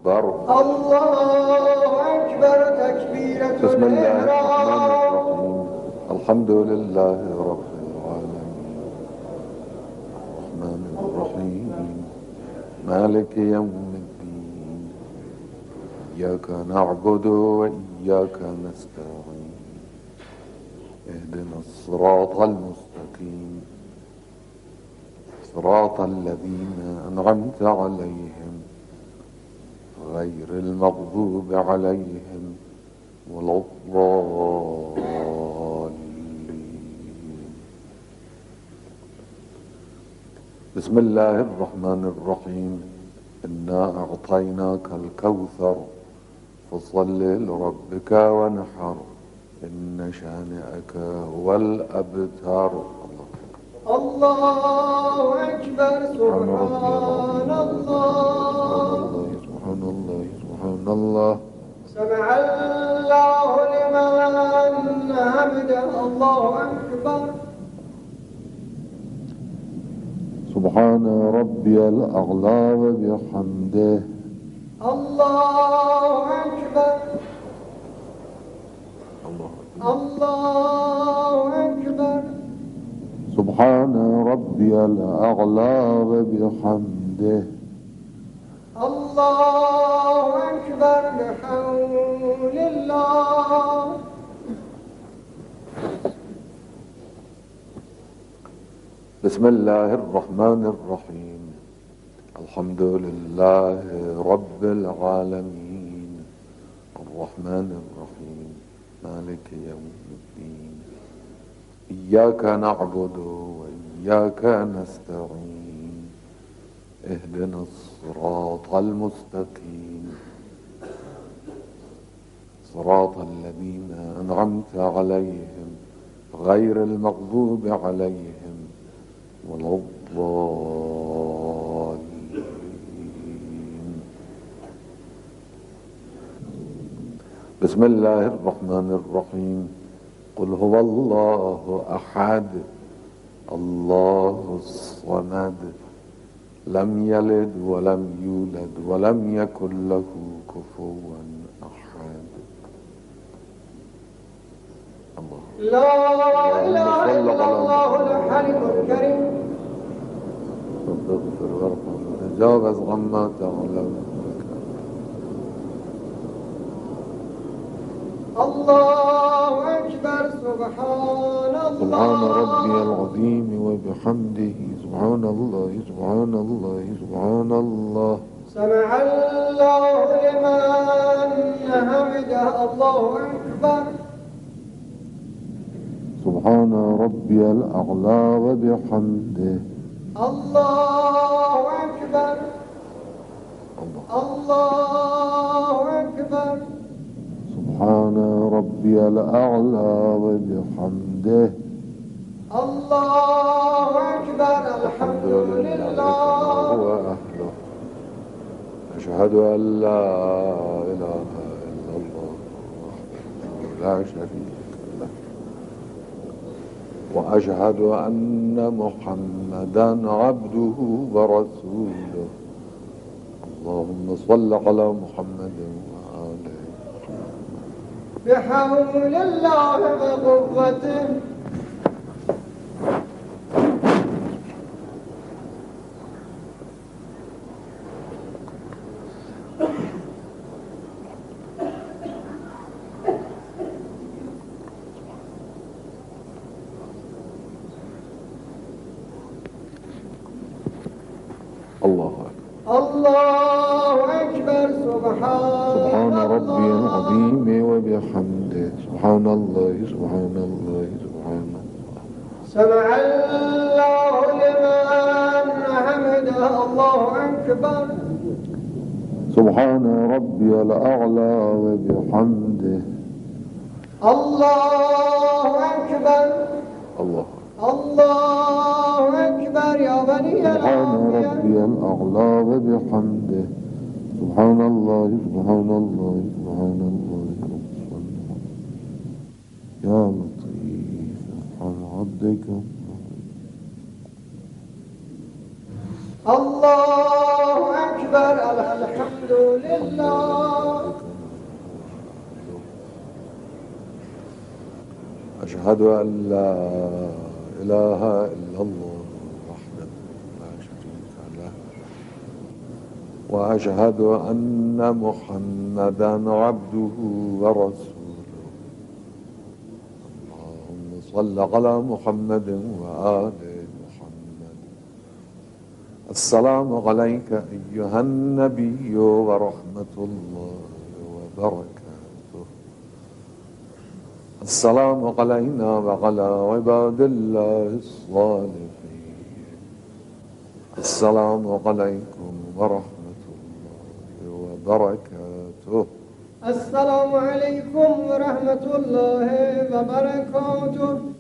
الله أكبر تكبيرة بسم الله الرحمن الإحرام. الرحيم. الحمد لله رب العالمين الرحمن الرحيم مالك يوم الدين إياك نعبد وإياك نستعين اهدنا الصراط المستقيم صراط الذين أنعمت عليهم غير المغضوب عليهم ولا الضالين. بسم الله الرحمن الرحيم. إنا أعطيناك الكوثر فصل لربك وانحر إن شانئك هو الأبتر. الله أكبر. سبحان الله سبحان الله سبحان الله. سمع الله لمن حمده. الله أكبر. سبحان ربي الأعلى وبحمده. الله أكبر. الله أكبر. سبحان ربي الأعلى وبحمده. الله أكبر بحول الله. بسم الله الرحمن الرحيم. الحمد لله رب العالمين الرحمن الرحيم مالك يوم الدين إياك نعبد وإياك نستعين اهدنا الصراط المستقيم صراط الذين أنعمت عليهم غير المغضوب عليهم ولا الضالين. بسم الله الرحمن الرحيم. قل هو الله أحد الله الصمد لم يلد ولم يولد ولم يكن له كفوا أحد. الله لا إله إلا الله الحليم الكريم. اغفر وارحم وتجاوز عما تعلم. الله أكبر. سبحان سبحان الله. ربي العظيم وبحمده. سبحان الله سبحان الله سبحان الله. سمع الله لمن حمده. الله أكبر. سبحان ربي الأعلى وبحمده. الله أكبر. الله أكبر. سبحان ربي الأعلى وبحمده. الله أكبر. الحمد لله. هو أهله. أشهد أن لا إله إلا الله وحده لا شريك له وأشهد أن محمدا عبده ورسوله. اللهم صل على محمد وآله بحول الله وقوته. الله أكبر. سبحان ربي العظيم وبحمده. سبحان الله سبحان الله سبحان الله. سمع الله لمن حمده. الله أكبر. سبحان ربي الأعلى وبحمده. الله أكبر. الله أكبر يا بني سبحان الأنبياء. ربي الأعلى وبحمده. سبحان الله سبحان الله سبحان الله. يا لطيف ارحم عبدك. الله أكبر. أكبر الحمد لله. أشهد أن لا إله إلا الله وحده لا شريك له وأشهد أن محمدا عبده ورسوله. اللهم صل على محمد وآل محمد. السلام عليك أيها النبي ورحمة الله وبركاته. السلام علينا وعلى عباد الله الصالحين. السلام عليكم ورحمة الله وبركاته. السلام عليكم ورحمة الله وبركاته.